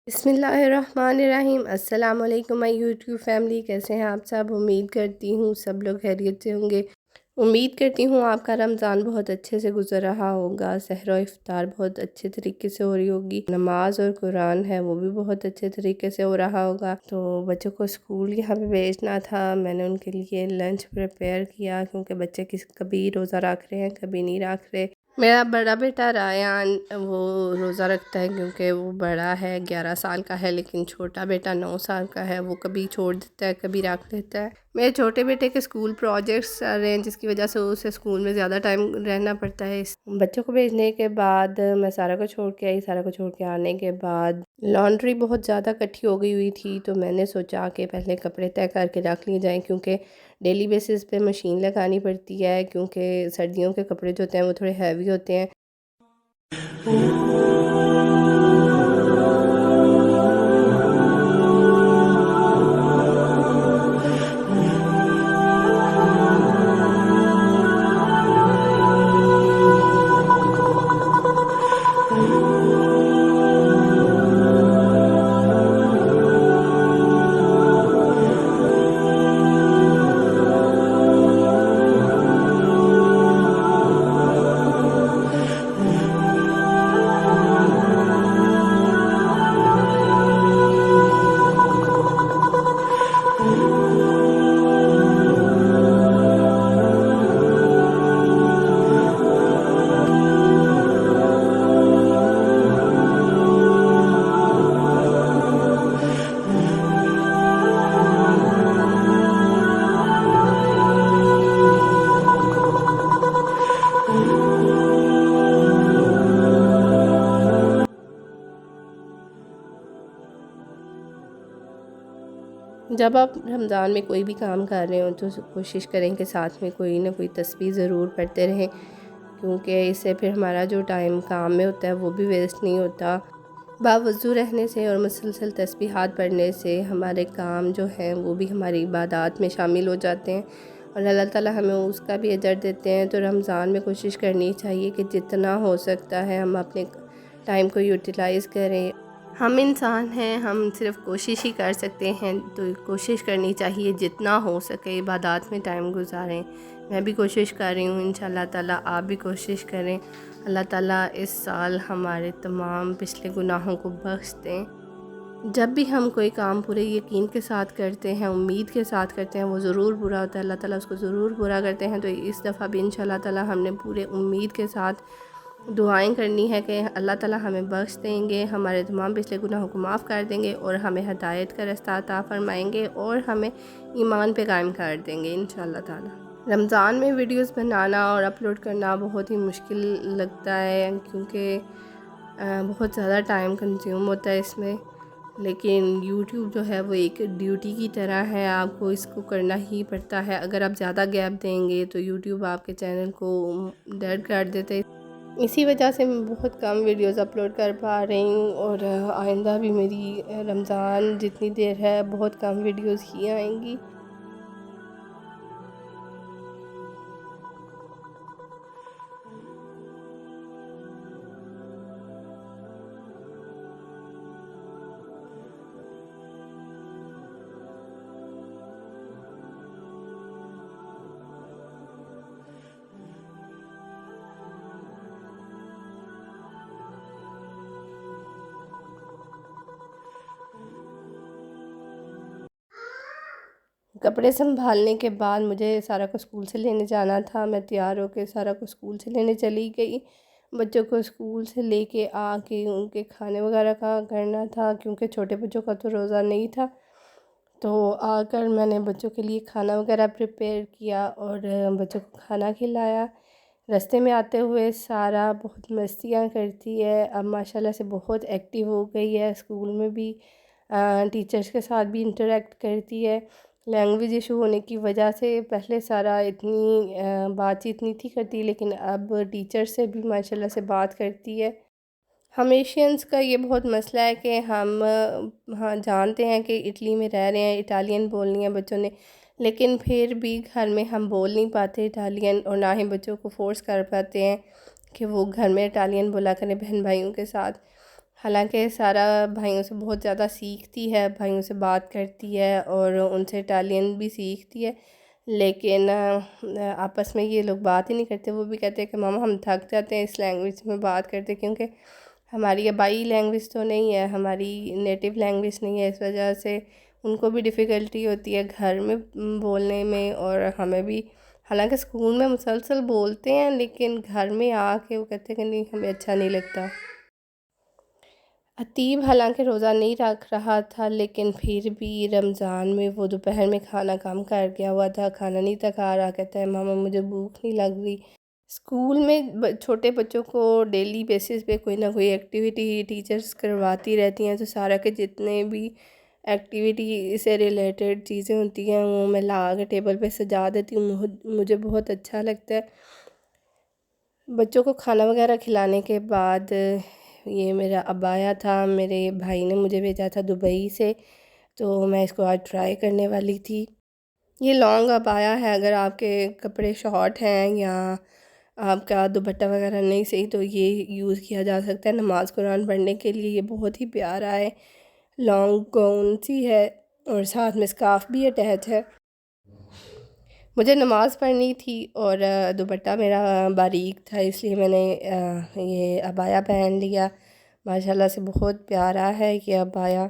बिस्मिल्लाहिर्रहमानिर्रहीम। अस्सलाम वालेकुम माय यूट्यूब फैमिली। कैसे हैं आप सब? उम्मीद करती हूँ सब लोग खैरियत से होंगे। उम्मीद करती हूँ आपका रमज़ान बहुत अच्छे से गुजर रहा होगा। सहर और इफ्तार बहुत अच्छे तरीके से हो रही होगी। नमाज और कुरान है वो भी बहुत अच्छे तरीके से हो रहा होगा। तो बच्चों को स्कूल यहाँ पे भेजना था, मैंने उनके लिए लंच प्रिपेयर किया क्योंकि बच्चे कभी रोज़ा रख रहे हैं कभी नहीं रख रहे। मेरा बड़ा बेटा रायान वो रोज़ा रखता है क्योंकि वो बड़ा है, 11 साल का है, लेकिन छोटा बेटा 9 साल का है, वो कभी छोड़ देता है कभी रख लेता है। मेरे छोटे बेटे के स्कूल प्रोजेक्ट्स चल रहे हैं जिसकी वजह से उसे स्कूल में ज़्यादा टाइम रहना पड़ता है। बच्चों को भेजने के बाद मैं सारा को छोड़ के आई। सारा को छोड़ के आने के बाद लॉन्ड्री बहुत ज़्यादा इकट्ठी हो गई हुई थी, तो मैंने सोचा कि पहले कपड़े तय करके रख लिए जाएँ क्योंकि डेली बेसिस पे मशीन लगानी पड़ती है, क्योंकि सर्दियों के कपड़े जो होते हैं वो थोड़े हैवी होते हैं। जब आप रमज़ान में कोई भी काम कर रहे हो तो कोशिश करें कि साथ में कोई ना कोई तस्बीह ज़रूर पढ़ते रहें, क्योंकि इससे फिर हमारा जो टाइम काम में होता है वो भी वेस्ट नहीं होता। बावज़ू रहने से और मुसलसल तस्बीहात पढ़ने से हमारे काम जो हैं वो भी हमारी इबादत में शामिल हो जाते हैं और अल्लाह ताला हमें उसका भी अजर देते हैं। तो रमज़ान में कोशिश करनी चाहिए कि जितना हो सकता है हम अपने टाइम को यूटिलाइज़ करें। हम इंसान हैं, हम सिर्फ कोशिश ही कर सकते हैं, तो कोशिश करनी चाहिए जितना हो सके इबादत में टाइम गुजारें। मैं भी कोशिश कर रही हूँ, इंशाल्लाह ताला आप भी कोशिश करें। अल्लाह ताला इस साल हमारे तमाम पिछले गुनाहों को बख्श दें। जब भी हम कोई काम पूरे यकीन के साथ करते हैं, उम्मीद के साथ करते हैं, वो ज़रूर पूरा होता है। अल्लाह ताला उसको ज़रूर पूरा करते हैं। तो इस दफ़ा भी इंशाल्लाह ताला हमने पूरे उम्मीद के साथ दुआएं करनी है कि अल्लाह ताला हमें बख्श देंगे, हमारे तमाम पिछले गुनाहों को माफ़ कर देंगे और हमें हदायत का रास्ता अता फरमाएंगे और हमें ईमान पे कायम कर देंगे इंशाल्लाह ताला। रमज़ान में वीडियोस बनाना और अपलोड करना बहुत ही मुश्किल लगता है क्योंकि बहुत ज़्यादा टाइम कंज्यूम होता है इसमें, लेकिन YouTube जो है वो एक ड्यूटी की तरह है, आपको इसको करना ही पड़ता है। अगर आप ज़्यादा गैप देंगे तो YouTube आपके चैनल को डेड कर देते हैं। इसी वजह से मैं बहुत कम वीडियोस अपलोड कर पा रही हूँ और आइंदा भी मेरी रमज़ान जितनी देर है बहुत कम वीडियोस ही आएंगी। कपड़े संभालने के बाद मुझे सारा को स्कूल से लेने जाना था। मैं तैयार होकर सारा को स्कूल से लेने चली गई। बच्चों को स्कूल से लेके आके उनके खाने वगैरह का करना था क्योंकि छोटे बच्चों का तो रोज़ा नहीं था। तो आकर मैंने बच्चों के लिए खाना वगैरह प्रिपेयर किया और बच्चों को खाना खिलाया। रास्ते में आते हुए सारा बहुत मस्तियाँ करती है, अब माशाल्लाह से बहुत एक्टिव हो गई है, स्कूल में भी टीचर्स के साथ भी इंटरेक्ट करती है। लैंग्वेज इशू होने की वजह से पहले सारा इतनी बातचीत नहीं थी करती, लेकिन अब टीचर से भी माशाल्लाह से बात करती है। हम एशियंस का ये बहुत मसला है कि हम हाँ जानते हैं कि इटली में रह रहे हैं, इटालियन बोलनी है बच्चों ने, लेकिन फिर भी घर में हम बोल नहीं पाते इटालियन और ना ही बच्चों को फोर्स कर पाते हैं कि वो घर में इटालियन बोला करें बहन भाइयों के साथ। حالانکہ سارا بھائیوں سے بہت زیادہ سیکھتی ہے، بھائیوں سے بات کرتی ہے اور ان سے اٹالین بھی سیکھتی ہے، لیکن آپس میں یہ لوگ بات ہی نہیں کرتے۔ وہ بھی کہتے ہیں کہ ماما ہم تھک جاتے ہیں اس لینگویج میں بات کرتے، کیونکہ ہماری آبائی لینگویج تو نہیں ہے، ہماری نیٹیو لینگویج نہیں ہے، اس وجہ سے ان کو بھی ڈیفیکلٹی ہوتی ہے گھر میں بولنے میں، اور ہمیں بھی۔ حالانکہ اسکول میں مسلسل بولتے ہیں، لیکن گھر میں آ کے وہ کہتے ہیں کہ نہیں ہمیں اچھا نہیں لگتا۔ عتیب حالانکہ روزہ نہیں رکھ رہا تھا، لیکن پھر بھی رمضان میں وہ دوپہر میں کھانا کم کر گیا ہوا تھا، کھانا نہیں تھا کھا رہا، کہتا ہے ماما مجھے بھوک نہیں لگ رہی۔ اسکول میں چھوٹے بچوں کو ڈیلی بیسس پہ کوئی نہ کوئی ایکٹیویٹی ٹیچرز کرواتی رہتی ہیں، تو سارا کے جتنے بھی ایکٹیویٹی سے ریلیٹڈ چیزیں ہوتی ہیں وہ میں لا کے ٹیبل پہ سجا دیتی ہوں، مجھے بہت اچھا لگتا ہے۔ بچوں کو کھانا وغیرہ کھلانے کے بعد یہ میرا عبایا تھا، میرے بھائی نے مجھے بھیجا تھا دبئی سے، تو میں اس کو آج ٹرائی کرنے والی تھی۔ یہ لانگ عبایا ہے، اگر آپ کے کپڑے شارٹ ہیں یا آپ کا دوپٹہ وغیرہ نہیں صحیح تو یہ یوز کیا جا سکتا ہے نماز قرآن پڑھنے کے لیے۔ یہ بہت ہی پیارا ہے، لانگ گاؤن سی ہے اور ساتھ میں اسکارف بھی اٹیچ ہے۔ مجھے نماز پڑھنی تھی اور دوپٹہ میرا باریک تھا، اس لیے میں نے یہ عبایا پہن لیا۔ ماشاءاللہ سے بہت پیارا ہے یہ عبایا۔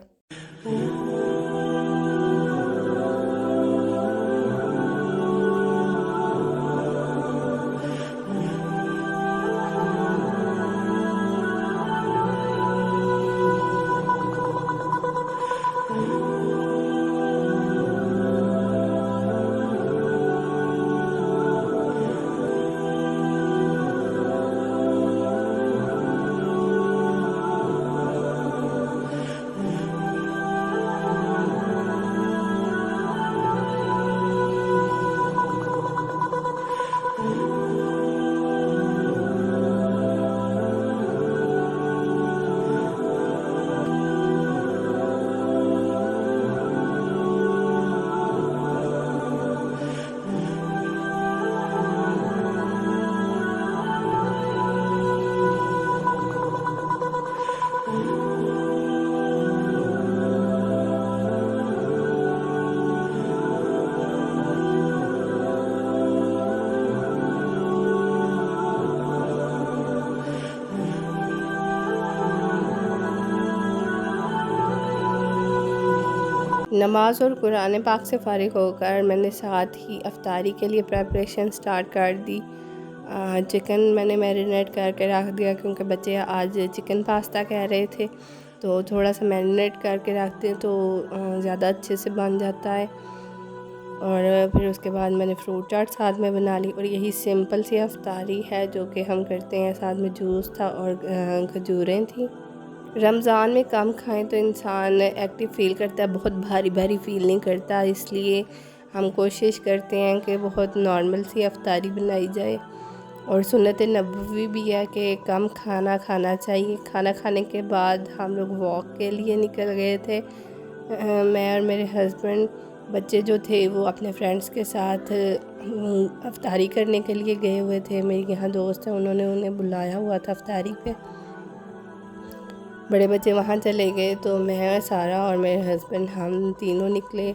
نماز اور قرآن پاک سے فارغ ہو کر میں نے ساتھ ہی افطاری کے لیے پریپریشن سٹارٹ کر دی۔ چکن میں نے میرینیٹ کر کے رکھ دیا، کیونکہ بچے آج چکن پاستا کہہ رہے تھے، تو تھوڑا سا میرینیٹ کر کے رکھ دیں تو زیادہ اچھے سے بن جاتا ہے۔ اور پھر اس کے بعد میں نے فروٹ چاٹ ساتھ میں بنا لی، اور یہی سمپل سی افطاری ہے جو کہ ہم کرتے ہیں۔ ساتھ میں جوس تھا اور کھجوریں تھیں۔ رمضان میں کم کھائیں تو انسان ایکٹیو فیل کرتا ہے، بہت بھاری بھاری فیل نہیں کرتا، اس لیے ہم کوشش کرتے ہیں کہ بہت نارمل سی افطاری بنائی جائے۔ اور سنت نبوی بھی ہے کہ کم کھانا کھانا چاہیے۔ کھانا کھانے کے بعد ہم لوگ واک کے لیے نکل گئے تھے، میں اور میرے ہسبینڈ۔ بچے جو تھے وہ اپنے فرینڈس کے ساتھ افطاری کرنے کے لیے گئے ہوئے تھے۔ میری یہاں دوست ہیں، انہوں نے انہیں بلایا ہوا تھا افطاری پہ۔ بڑے بچے وہاں چلے گئے تو میں، سارا اور میرے ہسبینڈ ہم تینوں نکلے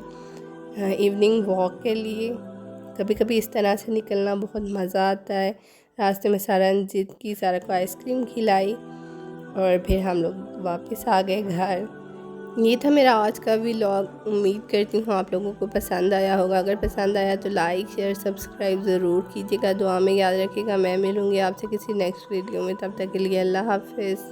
ایوننگ واک کے لیے۔ کبھی کبھی اس طرح سے نکلنا بہت مزہ آتا ہے۔ راستے میں سارا نے ضد کی، سارا کو آئس کریم کھلائی اور پھر ہم لوگ واپس آ گئے گھر۔ یہ تھا میرا آج کا ولاگ۔ امید کرتی ہوں آپ لوگوں کو پسند آیا ہوگا۔ اگر پسند آیا تو لائک شیئر سبسکرائب ضرور کیجیے گا، دعا میں یاد رکھیے گا۔ میں ملوں گی آپ سے کسی نیکسٹ ویڈیو میں، تب تک کے لیے اللہ حافظ۔